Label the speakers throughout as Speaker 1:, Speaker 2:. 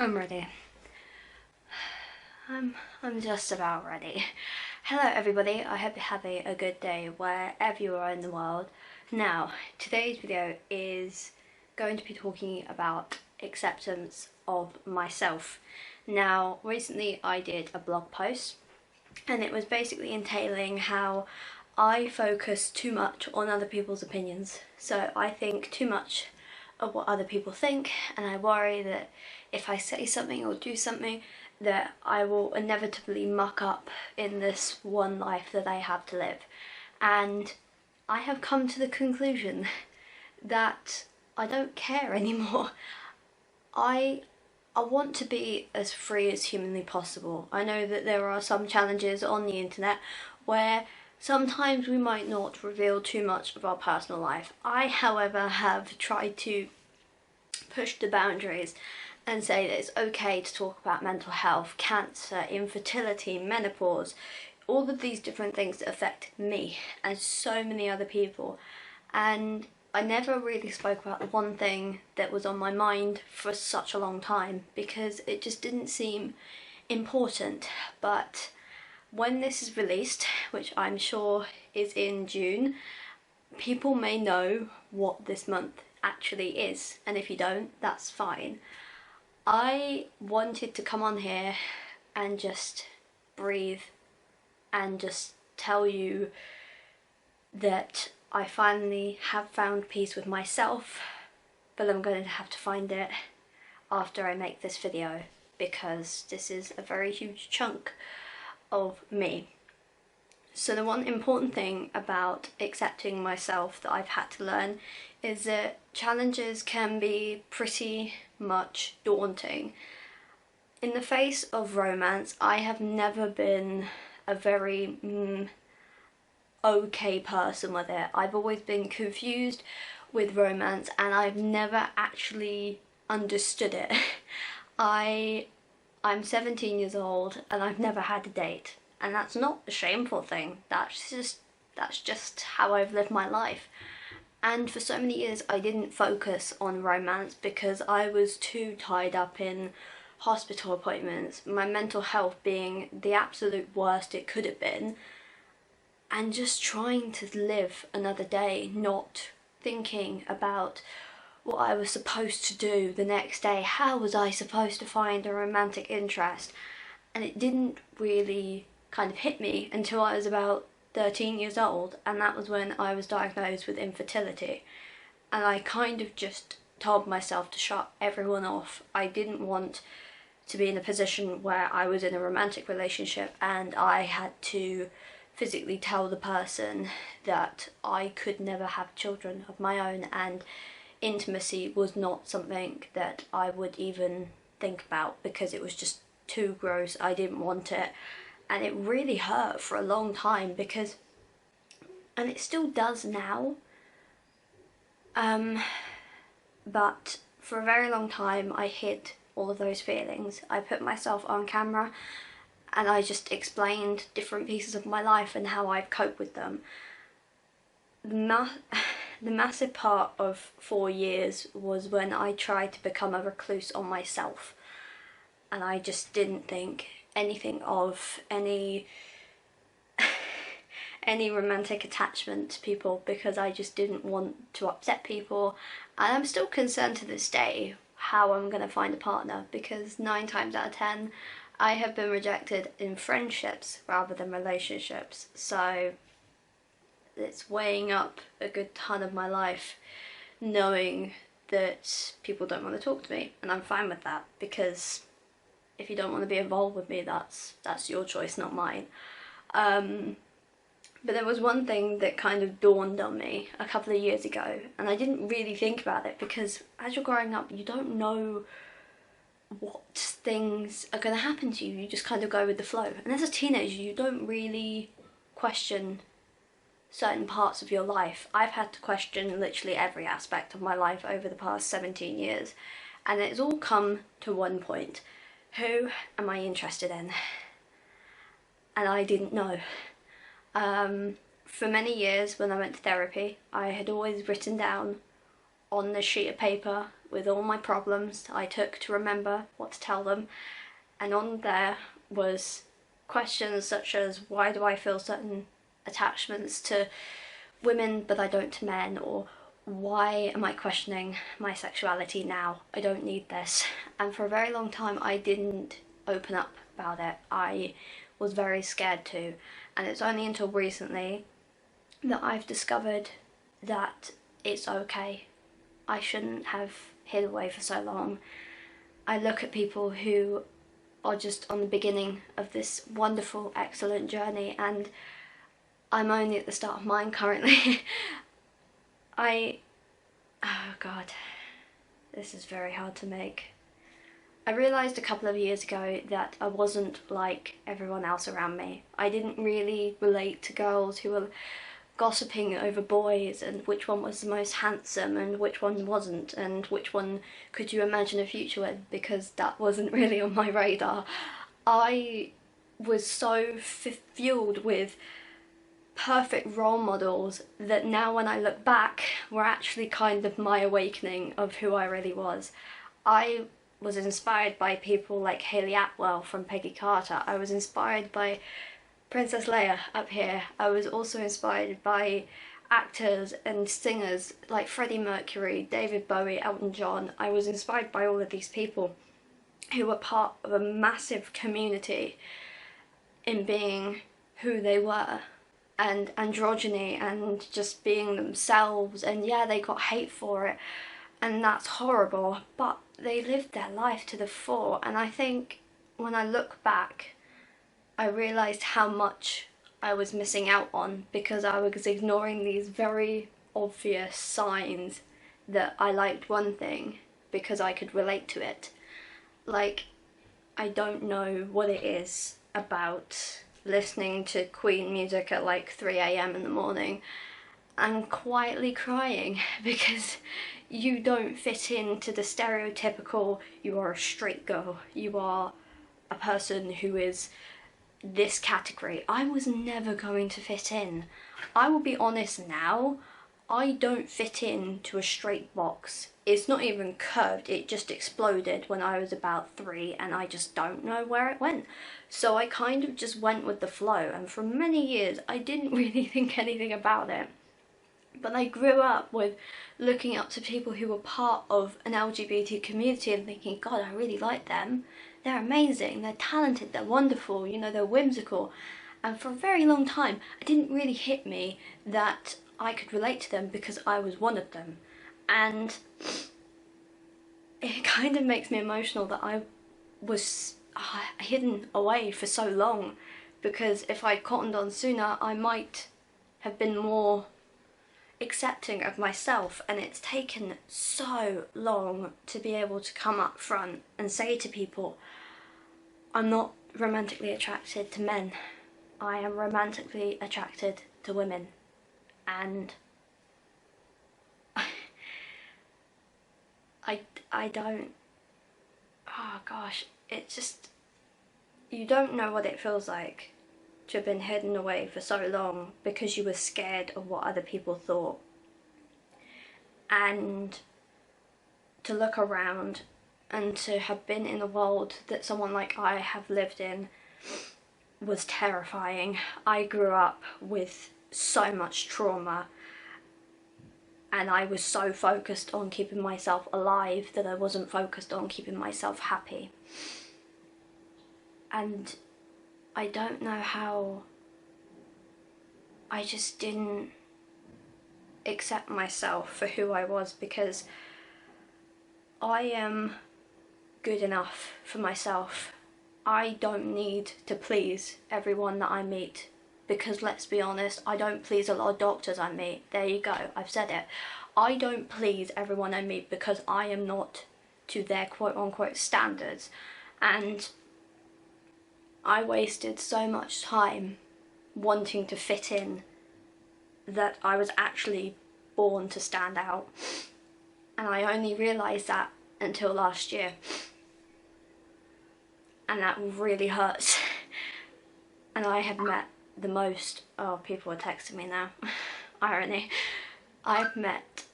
Speaker 1: I'm ready. I'm just about ready. Hello everybody, I hope you're having a good day wherever you are in the world. Now, today's video is going to be talking about acceptance of myself. Now, recently I did a blog post and it was basically entailing how I focus too much on other people's opinions. So I think too much of what other people think, and I worry that if I say something or do something that I will inevitably muck up in this one life that I have to live. And I have come to the conclusion that I don't care anymore. I want to be as free as humanly possible. I know that there are some challenges on the internet where sometimes we might not reveal too much of our personal life. I, however, have tried to push the boundaries and say that it's okay to talk about mental health, cancer, infertility, menopause, all of these different things that affect me and so many other people. And I never really spoke about the one thing that was on my mind for such a long time because it just didn't seem important. But when this is released, which I'm sure is in June, people may know what this month actually is, and if you don't, that's fine. I wanted to come on here and just breathe and just tell you that I finally have found peace with myself, but I'm going to have to find it after I make this video because this is a very huge chunk of me. So the one important thing about accepting myself that I've had to learn is that challenges can be pretty much daunting. In the face of romance, I have never been a very okay person with it. I've always been confused with romance and I've never actually understood it. I'm 17 years old and I've never had a date. And that's not a shameful thing, that's just how I've lived my life. And for so many years I didn't focus on romance because I was too tied up in hospital appointments, my mental health being the absolute worst it could have been, and just trying to live another day, not thinking about what I was supposed to do the next day. How was I supposed to find a romantic interest? And it didn't really kind of hit me until I was about 13 years old, and that was when I was diagnosed with infertility. And I kind of just told myself to shut everyone off. I didn't want to be in a position where I was in a romantic relationship and I had to physically tell the person that I could never have children of my own, and intimacy was not something that I would even think about because it was just too gross. I didn't want it, and it really hurt for a long time because, and it still does now, but for a very long time I hid all of those feelings. I put myself on camera and I just explained different pieces of my life and how I've coped with them. The massive part of 4 years was when I tried to become a recluse on myself, and I just didn't think anything of any romantic attachment to people because I just didn't want to upset people. And I'm still concerned to this day how I'm going to find a partner because 9 times out of 10 I have been rejected in friendships rather than relationships. So it's weighing up a good ton of my life knowing that people don't want to talk to me, and I'm fine with that because if you don't want to be involved with me, that's your choice, not mine. But there was one thing that kind of dawned on me a couple of years ago, and I didn't really think about it because as you're growing up you don't know what things are going to happen to you, you just kind of go with the flow. And as a teenager you don't really question certain parts of your life. I've had to question literally every aspect of my life over the past 17 years, and it's all come to one point: who am I interested in? And I didn't know. For many years when I went to therapy, I had always written down on this sheet of paper with all my problems I took to remember what to tell them, and on there was questions such as, why do I feel certain attachments to women but I don't to men, or why am I questioning my sexuality now? I don't need this. And for a very long time I didn't open up about it. I was very scared to, and it's only until recently that I've discovered that it's okay. I shouldn't have hid away for so long. I look at people who are just on the beginning of this wonderful, excellent journey, and I'm only at the start of mine currently. Oh God, this is very hard to make. I realised a couple of years ago that I wasn't like everyone else around me. I didn't really relate to girls who were gossiping over boys and which one was the most handsome and which one wasn't, and which one could you imagine a future with, because that wasn't really on my radar. I was so fueled with perfect role models that now when I look back were actually kind of my awakening of who I really was. I was inspired by people like Hayley Atwell from Peggy Carter. I was inspired by Princess Leia up here. I was also inspired by actors and singers like Freddie Mercury, David Bowie, Elton John. I was inspired by all of these people who were part of a massive community in being who they were, and androgyny and just being themselves. And yeah, they got hate for it, and that's horrible, but they lived their life to the full. And I think when I look back, I realised how much I was missing out on because I was ignoring these very obvious signs that I liked one thing because I could relate to it. Like, I don't know what it is about listening to Queen music at like 3 AM in the morning and quietly crying because you don't fit into the stereotypical, you are a straight girl, you are a person who is this category. I was never going to fit in. I will be honest now, I don't fit into a straight box. It's not even curved, it just exploded when I was about 3 and I just don't know where it went. So I kind of just went with the flow, and for many years I didn't really think anything about it. But I grew up with looking up to people who were part of an LGBT community and thinking, God, I really like them. They're amazing, they're talented, they're wonderful, you know, they're whimsical. And for a very long time, it didn't really hit me that I could relate to them because I was one of them. And it kind of makes me emotional that I was hidden away for so long, because if I'd cottoned on sooner, I might have been more accepting of myself. And it's taken so long to be able to come up front and say to people, I'm not romantically attracted to men, I am romantically attracted to women. And I don't, oh gosh, it just, you don't know what it feels like to have been hidden away for so long because you were scared of what other people thought. And to look around and to have been in a world that someone like I have lived in was terrifying. I grew up with so much trauma, and I was so focused on keeping myself alive that I wasn't focused on keeping myself happy. And I don't know how I just didn't accept myself for who I was, because I am good enough for myself. I don't need to please everyone that I meet, because let's be honest, I don't please a lot of doctors I meet. There you go, I've said it. I don't please everyone I meet because I am not to their quote-unquote standards. And I wasted so much time wanting to fit in that I was actually born to stand out. And I only realised that until last year. And that really hurts. And I have met the most, oh, people are texting me now, irony. I've met,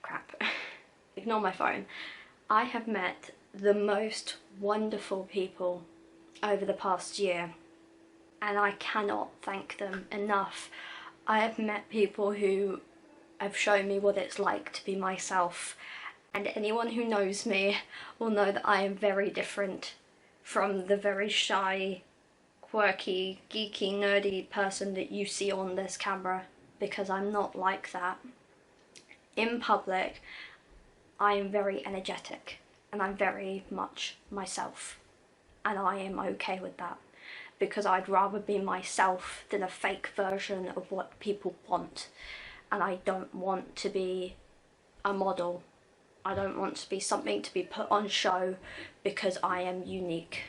Speaker 1: crap. ignore my phone. I have met the most wonderful people over the past year, and I cannot thank them enough. I have met people who have shown me what it's like to be myself, and anyone who knows me will know that I am very different from the very shy, quirky, geeky, nerdy person that you see on this camera, because I'm not like that. In public, I am very energetic and I'm very much myself, and I am okay with that, because I'd rather be myself than a fake version of what people want. And I don't want to be a model. I don't want to be something to be put on show, because I am unique.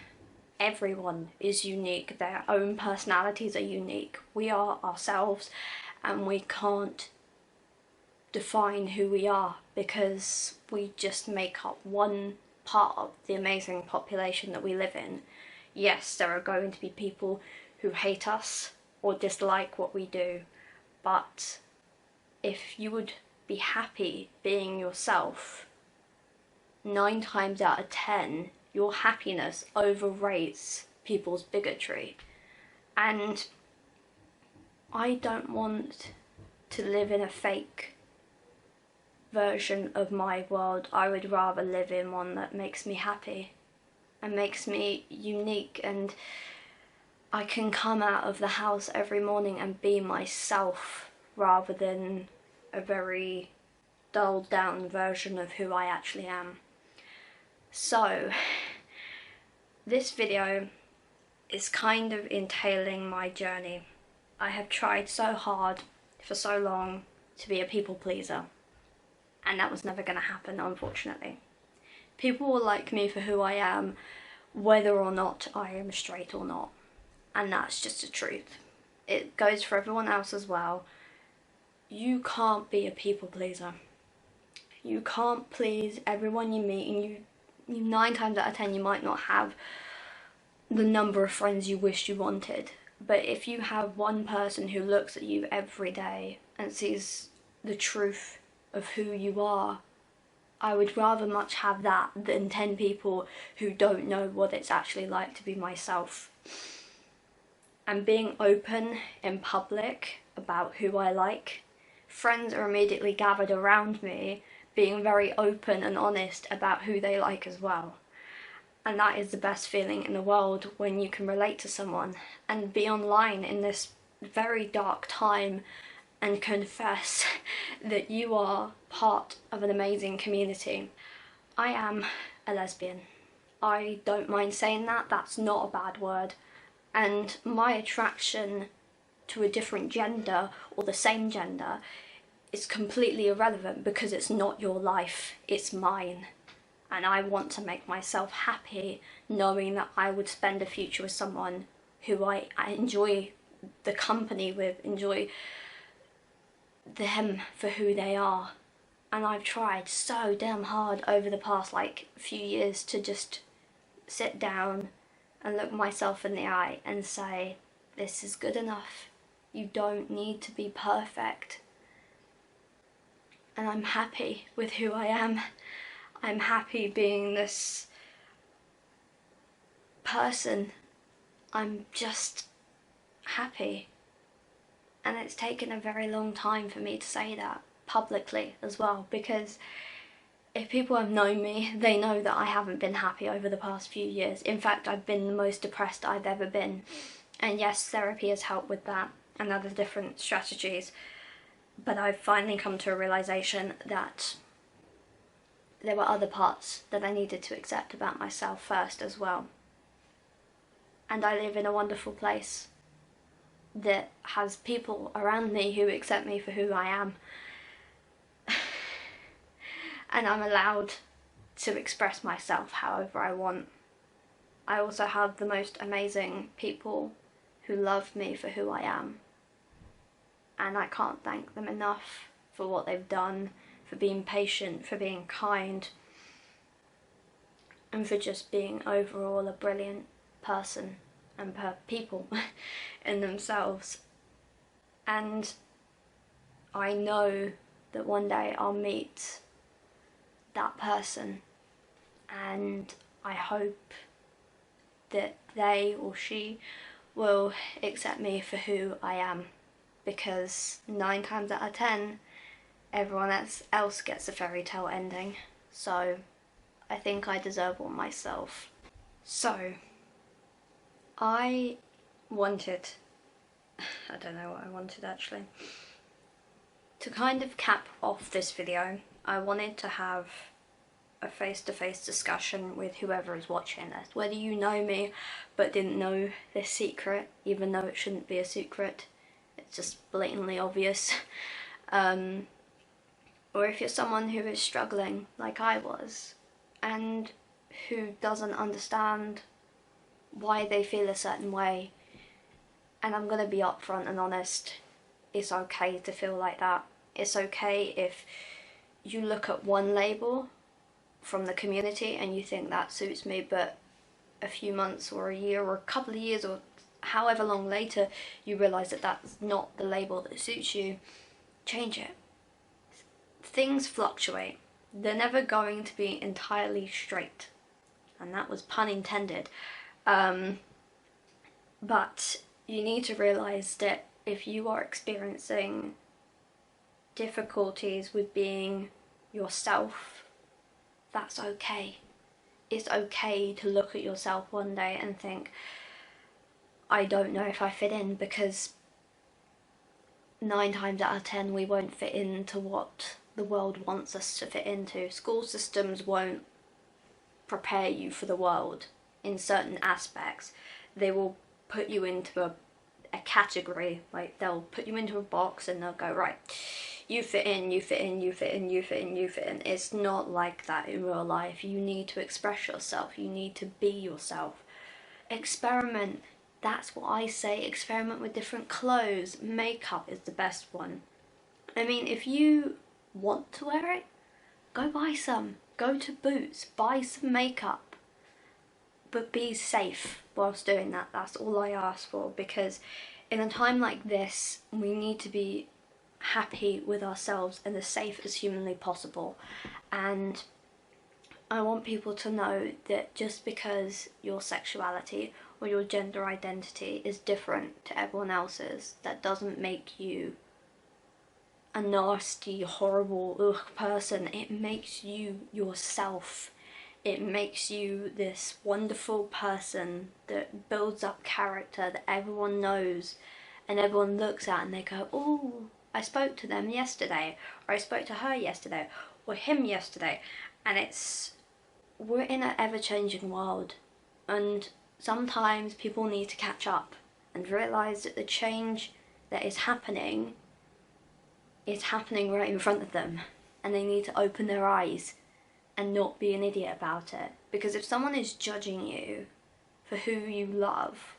Speaker 1: Everyone is unique. Their own personalities are unique. We are ourselves, and we can't define who we are because we just make up one part of the amazing population that we live in. Yes, there are going to be people who hate us or dislike what we do, but if you would be happy being yourself, 9 times out of 10, your happiness overrates people's bigotry. And I don't want to live in a fake version of my world. I would rather live in one that makes me happy and makes me unique, and I can come out of the house every morning and be myself rather than a very dulled down version of who I actually am. So this video is kind of entailing my journey. I have tried so hard for so long to be a people pleaser, and that was never going to happen, unfortunately. People will like me for who I am, whether or not I am straight or not, and that's just the truth. It goes for everyone else as well. You can't be a people pleaser. You can't please everyone you meet, and you 9 times out of 10 you might not have the number of friends you wish you wanted, but if you have one person who looks at you every day and sees the truth of who you are, I would rather much have that than 10 people who don't know what it's actually like to be myself. And being open in public about who I like, friends are immediately gathered around me being very open and honest about who they like as well. And that is the best feeling in the world, when you can relate to someone and be online in this very dark time and confess that you are part of an amazing community. I am a lesbian. I don't mind saying that, that's not a bad word. And my attraction to a different gender or the same gender is completely irrelevant, because it's not your life, it's mine. And I want to make myself happy knowing that I would spend a future with someone who I enjoy the company with, enjoy them for who they are. And I've tried so damn hard over the past few years to just sit down and look myself in the eye and say, this is good enough. You don't need to be perfect. And I'm happy with who I am. I'm happy being this person. I'm just happy. And it's taken a very long time for me to say that publicly as well, because if people have known me, they know that I haven't been happy over the past few years. In fact, I've been the most depressed I've ever been. And yes, therapy has helped with that and other different strategies. But I've finally come to a realisation that there were other parts that I needed to accept about myself first as well. And I live in a wonderful place that has people around me who accept me for who I am. And I'm allowed to express myself however I want. I also have the most amazing people who love me for who I am. And I can't thank them enough for what they've done, for being patient, for being kind, and for just being overall a brilliant person and people in themselves. And I know that one day I'll meet that person, and I hope that they or she will accept me for who I am, because 9 times out of 10 everyone else gets a fairy tale ending, so I think I deserve one myself. So I wanted, I don't know what I wanted actually, to kind of cap off this video. I wanted to have a face-to-face discussion with whoever is watching this, whether you know me but didn't know this secret, even though it shouldn't be a secret, it's just blatantly obvious, or if you're someone who is struggling like I was and who doesn't understand why they feel a certain way. And I'm gonna be upfront and honest, it's okay to feel like that. It's okay if you look at one label from the community and you think that suits me, but a few months or a year or a couple of years or however long later you realise that that's not the label that suits you. Change it. Things fluctuate. They're never going to be entirely straight, and that was pun intended. But you need to realise that if you are experiencing difficulties with being yourself, that's okay. It's okay to look at yourself one day and think, I don't know if I fit in, because 9 times out of 10 we won't fit into what the world wants us to fit into. School systems won't prepare you for the world in certain aspects. They will put you into a category, like they'll put you into a box and they'll go, right, you fit in, you fit in, you fit in, you fit in, you fit in. It's not like that in real life. You need to express yourself, you need to be yourself. Experiment, that's what I say. Experiment with different clothes. Makeup is the best one. I mean, if you want to wear it, go buy some. Go to Boots, buy some makeup. But be safe whilst doing that. That's all I ask for, because in a time like this, we need to be happy with ourselves and as safe as humanly possible. And I want people to know that just because your sexuality or your gender identity is different to everyone else's, that doesn't make you a nasty, horrible person. It makes you yourself. It makes you this wonderful person that builds up character that everyone knows and everyone looks at and they go, oh, I spoke to them yesterday, or I spoke to her yesterday, or him yesterday. And we're in an ever-changing world, and sometimes people need to catch up and realise that the change that is happening right in front of them, and they need to open their eyes and not be an idiot about it. Because if someone is judging you for who you love,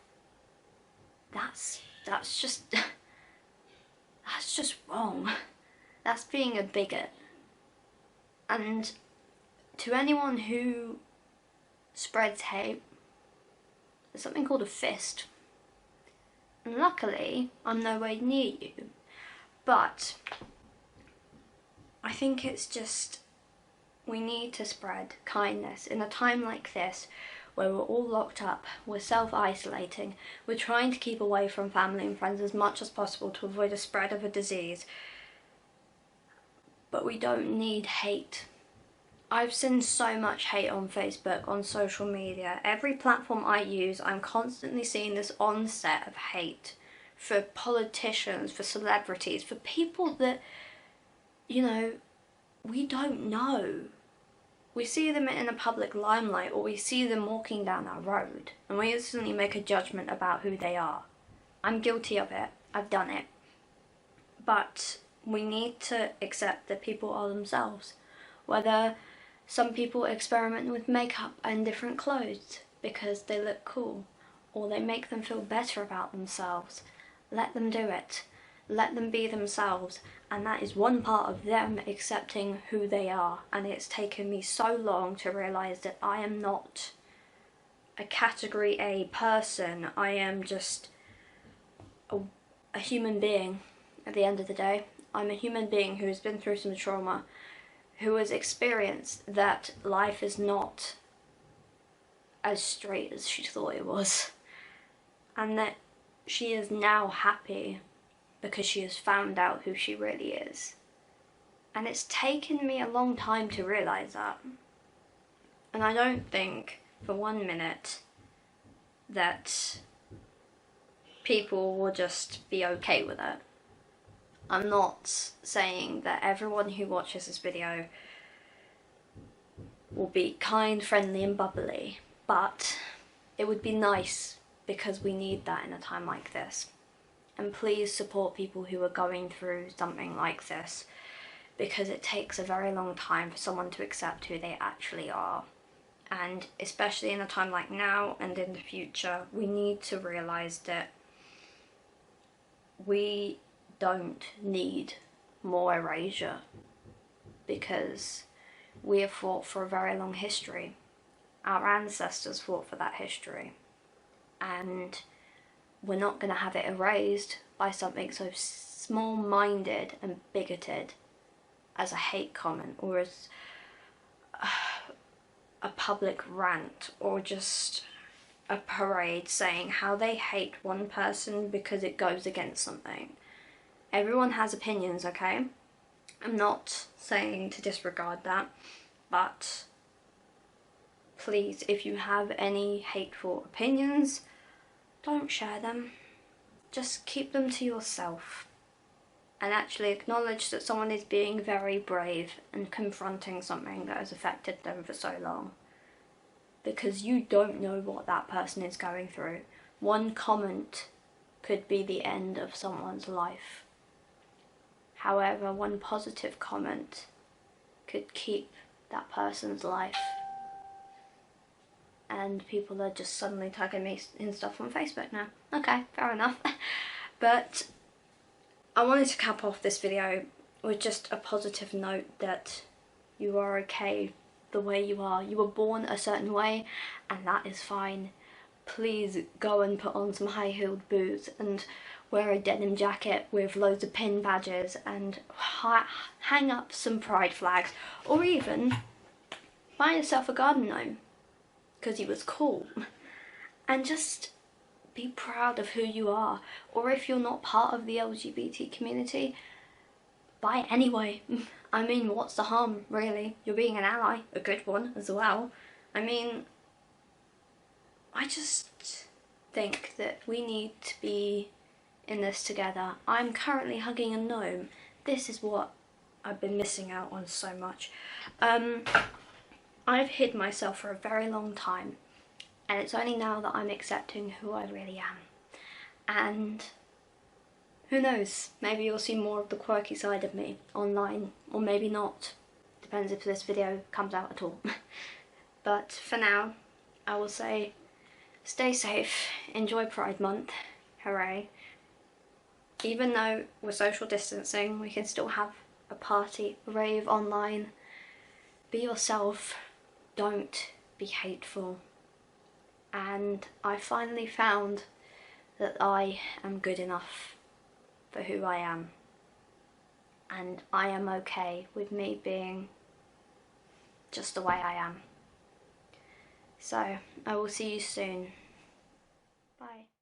Speaker 1: that's just that's just wrong. That's being a bigot. And to anyone who spreads hate, there's something called a fist. And luckily, I'm nowhere near you. But I think it's just, we need to spread kindness in a time like this where we're all locked up, we're self-isolating, we're trying to keep away from family and friends as much as possible to avoid the spread of a disease. But we don't need hate. I've seen so much hate on Facebook, on social media. Every platform I use, I'm constantly seeing this onset of hate for politicians, for celebrities, for people that, you know, we don't know. We see them in a public limelight, or we see them walking down our road, and we instantly make a judgment about who they are. I'm guilty of it. I've done it. But we need to accept that people are themselves. Whether some people experiment with makeup and different clothes because they look cool, or they make them feel better about themselves, let them do it. Let them be themselves, and that is one part of them accepting who they are. And it's taken me so long to realise that I am not a category A person. I am just a human being at the end of the day. I'm a human being who has been through some trauma, who has experienced that life is not as straight as she thought it was, and that she is now happy because she has found out who she really is. And it's taken me a long time to realise that. And I don't think for 1 minute that people will just be okay with it. I'm not saying that everyone who watches this video will be kind, friendly and bubbly, but it would be nice because we need that in a time like this. And please support people who are going through something like this, because it takes a very long time for someone to accept who they actually are. And especially in a time like now and in the future, we need to realise that we don't need more erasure, because we have fought for a very long history. Our ancestors fought for that history, and we're not going to have it erased by something so small-minded and bigoted as a hate comment, or as a public rant, or just a parade saying how they hate one person because it goes against something. Everyone has opinions, okay? I'm not saying to disregard that, but please, if you have any hateful opinions, don't share them. Just keep them to yourself, and actually acknowledge that someone is being very brave and confronting something that has affected them for so long. Because you don't know what that person is going through. One comment could be the end of someone's life. However, one positive comment could keep that person's life. And people are just suddenly tagging me in stuff on Facebook now. Okay, fair enough. But I wanted to cap off this video with just a positive note that you are okay the way you are. You were born a certain way, and that is fine. Please go and put on some high-heeled boots and wear a denim jacket with loads of pin badges and hang up some pride flags, or even buy yourself a garden gnome because he was cool, and just be proud of who you are. Or if you're not part of the LGBT community, buy it anyway. I mean, what's the harm, really? You're being an ally, a good one as well. I mean, I just think that we need to be in this together. I'm currently hugging a gnome. This is what I've been missing out on so much. I've hid myself for a very long time, and it's only now that I'm accepting who I really am. And who knows, maybe you'll see more of the quirky side of me online, or maybe not. Depends if this video comes out at all. But for now, I will say, stay safe, enjoy Pride Month, hooray. Even though we're social distancing, we can still have a party, a rave online. Be yourself, don't be hateful. And I finally found that I am good enough for who I am, and I am okay with me being just the way I am. So I will see you soon. Bye.